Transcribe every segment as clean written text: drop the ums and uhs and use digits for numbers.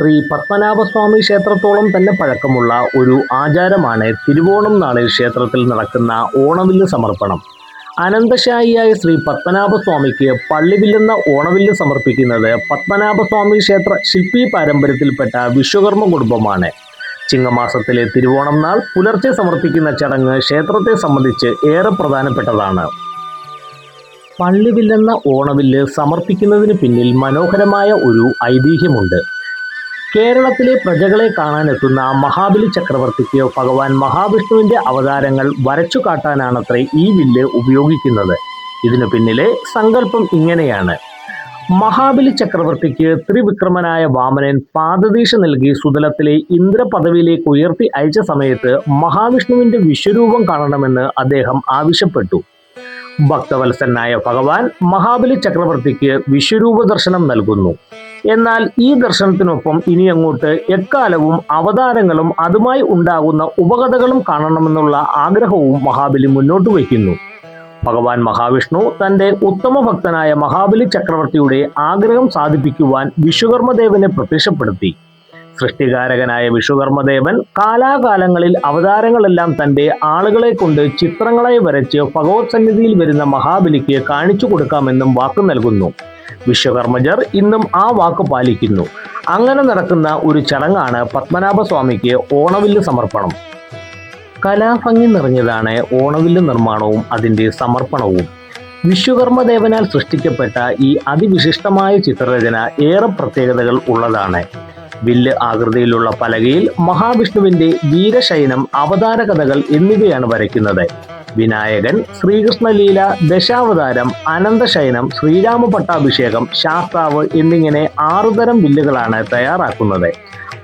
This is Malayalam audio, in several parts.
ശ്രീ പത്മനാഭസ്വാമി ക്ഷേത്രത്തോളം തന്നെ പഴക്കമുള്ള ഒരു ആചാരമാണ് തിരുവോണം നാളിൽ ക്ഷേത്രത്തിൽ നടക്കുന്ന ഓണവില്ല് സമർപ്പണം. അനന്തശായിയായ ശ്രീ പത്മനാഭസ്വാമിക്ക് പള്ളിവില്ലെന്ന ഓണവില്ല് സമർപ്പിക്കുന്നത് പത്മനാഭസ്വാമി ക്ഷേത്ര ശില്പി പാരമ്പര്യത്തിൽപ്പെട്ട വിശ്വകർമ്മ കുടുംബമാണ്. ചിങ്ങമാസത്തിലെ തിരുവോണം നാൾ പുലർച്ചെ സമർപ്പിക്കുന്ന ചടങ്ങ് ക്ഷേത്രത്തെ സംബന്ധിച്ച് ഏറെ പ്രധാനപ്പെട്ടതാണ്. പള്ളിവില്ലെന്ന ഓണവില്ല് സമർപ്പിക്കുന്നതിന് പിന്നിൽ മനോഹരമായ ഒരു ഐതിഹ്യമുണ്ട്. കേരളത്തിലെ പ്രജകളെ കാണാനെത്തുന്ന മഹാബലി ചക്രവർത്തിക്ക് ഭഗവാൻ മഹാവിഷ്ണുവിന്റെ അവതാരങ്ങൾ വരച്ചു കാട്ടാനാണത്രേ ഈ വില്ല് ഉപയോഗിക്കുന്നത്. ഇതിനു പിന്നിലെ സങ്കല്പം ഇങ്ങനെയാണ്. മഹാബലി ചക്രവർത്തിക്ക് ത്രിവിക്രമനായ വാമനൻ പാദദീക്ഷ നൽകി സുതലത്തിലെ ഇന്ദ്രപദവിയിലേക്ക് ഉയർത്തി അയച്ച സമയത്ത് മഹാവിഷ്ണുവിന്റെ വിശ്വരൂപം കാണണമെന്ന് അദ്ദേഹം ആവശ്യപ്പെട്ടു. ഭക്തവത്സനായ ഭഗവാൻ മഹാബലി ചക്രവർത്തിക്ക് വിശ്വരൂപ ദർശനം നൽകുന്നു. എന്നാൽ ഈ ദർശനത്തിനൊപ്പം ഇനി അങ്ങോട്ട് എക്കാലവും അവതാരങ്ങളും അതുമായി ഉണ്ടാകുന്ന ഉപകഥകളും കാണണമെന്നുള്ള ആഗ്രഹവും മഹാബലി മുന്നോട്ട് വയ്ക്കുന്നു. ഭഗവാൻ മഹാവിഷ്ണു തന്റെ ഉത്തമ ഭക്തനായ മഹാബലി ചക്രവർത്തിയുടെ ആഗ്രഹം സാധിപ്പിക്കുവാൻ വിശ്വകർമ്മദേവനെ പ്രത്യക്ഷപ്പെടുത്തി. സൃഷ്ടികാരകനായ വിശ്വകർമ്മദേവൻ കാലാകാലങ്ങളിൽ അവതാരങ്ങളെല്ലാം തന്റെ ആളുകളെ കൊണ്ട് ചിത്രങ്ങളായി വരച്ച് ഭഗവത് സന്നിധിയിൽ വരുന്ന മഹാബലിക്ക് കാണിച്ചു കൊടുക്കാമെന്നും വാക്ക് നൽകുന്നു. വിശ്വകർമ്മജർ ഇന്നും ആ വാക്ക് പാലിക്കുന്നു. അങ്ങനെ നടക്കുന്ന ഒരു ചടങ്ങാണ് പത്മനാഭസ്വാമിക്ക് ഓണവില്ല് സമർപ്പണം. കലാഭംഗി നിറഞ്ഞതാണ് ഓണവില്ല് നിർമ്മാണവും അതിൻ്റെ സമർപ്പണവും. വിശ്വകർമ്മദേവനാൽ സൃഷ്ടിക്കപ്പെട്ട ഈ അതിവിശിഷ്ടമായ ചിത്രരചന ഏറെ പ്രത്യേകതകൾ ഉള്ളതാണ്. വില്ല് ആകൃതിയിലുള്ള പലകയിൽ മഹാവിഷ്ണുവിന്റെ വീരശയനം, അവതാര കഥകൾ എന്നിവയാണ് വരയ്ക്കുന്നത്. വിനായകൻ, ശ്രീകൃഷ്ണലീല, ദശാവതാരം, അനന്തശയനം, ശ്രീരാമ പട്ടാഭിഷേകം, ശാസ്താവ് എന്നിങ്ങനെ 6 തരം വില്ലുകളാണ് തയ്യാറാക്കുന്നത്.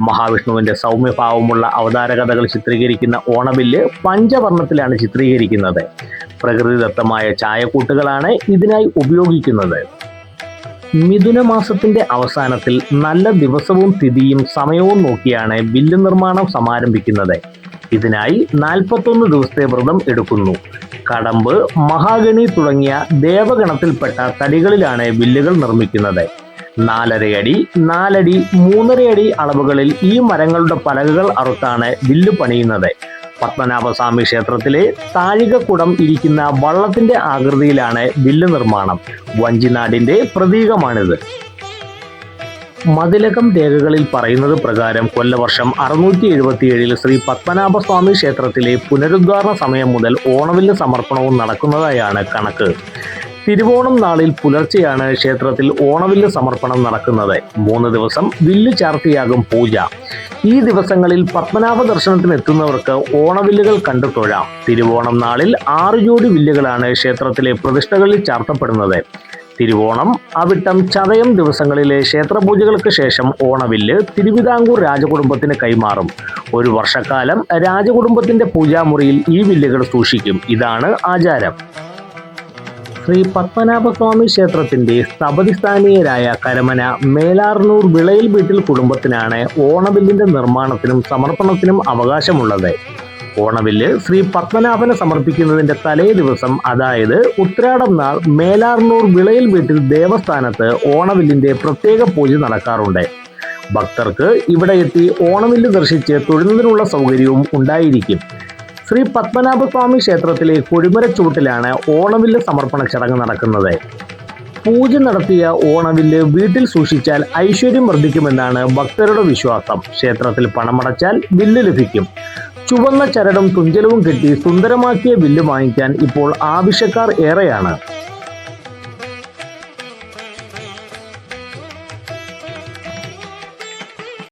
മഹാവിഷ്ണുവിന്റെ സൗമ്യഭാവമുള്ള അവതാര കഥകൾ ചിത്രീകരിക്കുന്ന ഓണവില്ല് പഞ്ചവർണ്ണത്തിലാണ് ചിത്രീകരിക്കുന്നത്. പ്രകൃതിദത്തമായ ചായക്കൂട്ടുകളാണ് ഇതിനായി ഉപയോഗിക്കുന്നത്. മിഥുന മാസത്തിന്റെ അവസാനത്തിൽ നല്ല ദിവസവും തിഥിയും സമയവും നോക്കിയാണ് വില്ല് നിർമ്മാണം സമാരംഭിക്കുന്നത്. ഇതിനായി 41 ദിവസത്തെ വ്രതം എടുക്കുന്നു. കടമ്പ്, മഹാഗണി തുടങ്ങിയ ദേവഗണത്തിൽപ്പെട്ട തടികളിലാണ് വില്ലുകൾ നിർമ്മിക്കുന്നത്. 4.5 അടി, 4 അടി, 3.5 അടി അളവുകളിൽ ഈ മരങ്ങളുടെ പലകകൾ അറുത്താണ് വില്ല് പണിയുന്നത്. പത്മനാഭസ്വാമി ക്ഷേത്രത്തിലെ താഴികക്കുടം ഇരിക്കുന്ന വള്ളത്തിന്റെ ആകൃതിയിലാണ് വില്ല് നിർമ്മാണം. വഞ്ചിനാടിന്റെ പ്രതീകമാണിത്. മതിലകം രേഖകളിൽ പറയുന്നത് പ്രകാരം കൊല്ലവർഷം 677 ശ്രീ പത്മനാഭസ്വാമി ക്ഷേത്രത്തിലെ പുനരുദ്ധാരണ സമയം മുതൽ ഓണവില്ല് സമർപ്പണവും നടക്കുന്നതായാണ് കണക്ക്. തിരുവോണം നാളിൽ പുലർച്ചെയാണ് ക്ഷേത്രത്തിൽ ഓണവില്ല് സമർപ്പണം നടക്കുന്നത്. 3 ദിവസം വില്ല് ചാർത്തിയാകും പൂജ. ഈ ദിവസങ്ങളിൽ പത്മനാഭ ദർശനത്തിന് എത്തുന്നവർക്ക് ഓണവില്ലുകൾ കണ്ടു തൊഴാം. തിരുവോണം നാളിൽ 6 ജോഡി വില്ലുകളാണ് ക്ഷേത്രത്തിലെ പ്രതിഷ്ഠകളിൽ ചാർത്തപ്പെടുന്നത്. തിരുവോണം, അവിട്ടം, ചതയം ദിവസങ്ങളിലെ ക്ഷേത്രപൂജകൾക്ക് ശേഷം ഓണവില്ല് തിരുവിതാംകൂർ രാജകുടുംബത്തിന് കൈമാറും. 1 വർഷക്കാലം രാജകുടുംബത്തിന്റെ പൂജാമുറിയിൽ ഈ വില്ലുകൾ സൂക്ഷിക്കും. ഇതാണ് ആചാരം. ശ്രീ പത്മനാഭസ്വാമി ക്ഷേത്രത്തിന്റെ സ്ഥപതിസ്ഥാനീയരായ കരമന മേലാർന്നൂർ വിളയിൽ വീട്ടിൽ കുടുംബത്തിനാണ് ഓണവില്ലിന്റെ നിർമ്മാണത്തിനും സമർപ്പണത്തിനും അവകാശമുള്ളത്. ഓണവില്ല് ശ്രീ പത്മനാഭനെ സമർപ്പിക്കുന്നതിന്റെ തലേ ദിവസം, അതായത് ഉത്രാടം നാൾ, മേലാർന്നൂർ വിളയിൽ വീട്ടിൽ ദേവസ്ഥാനത്ത് ഓണവില്ലിന്റെ പ്രത്യേക പൂജ നടക്കാറുണ്ട്. ഭക്തർക്ക് ഇവിടെ എത്തി ഓണവില്ല് ദർശിച്ച് തൊഴുന്നതിനുള്ള സൗകര്യവും ഉണ്ടായിരിക്കും. ശ്രീ പത്മനാഭസ്വാമി ക്ഷേത്രത്തിലെ കൊടിമരച്ചൂട്ടിലാണ് ഓണവില്ല് സമർപ്പണ ചടങ്ങ് നടക്കുന്നത്. പൂജ നടത്തിയ ഓണവില്ല് വീട്ടിൽ സൂക്ഷിച്ചാൽ ഐശ്വര്യം വർദ്ധിക്കുമെന്നാണ് ഭക്തരുടെ വിശ്വാസം. ക്ഷേത്രത്തിൽ പണമടച്ചാൽ വില്ല് ലഭിക്കും. ചുവന്ന ചരടും തുഞ്ചലവും കെട്ടി സുന്ദരമാക്കിയ വില്ല് വാങ്ങിക്കാൻ ഇപ്പോൾ ആവശ്യക്കാർ ഏറെയാണ്.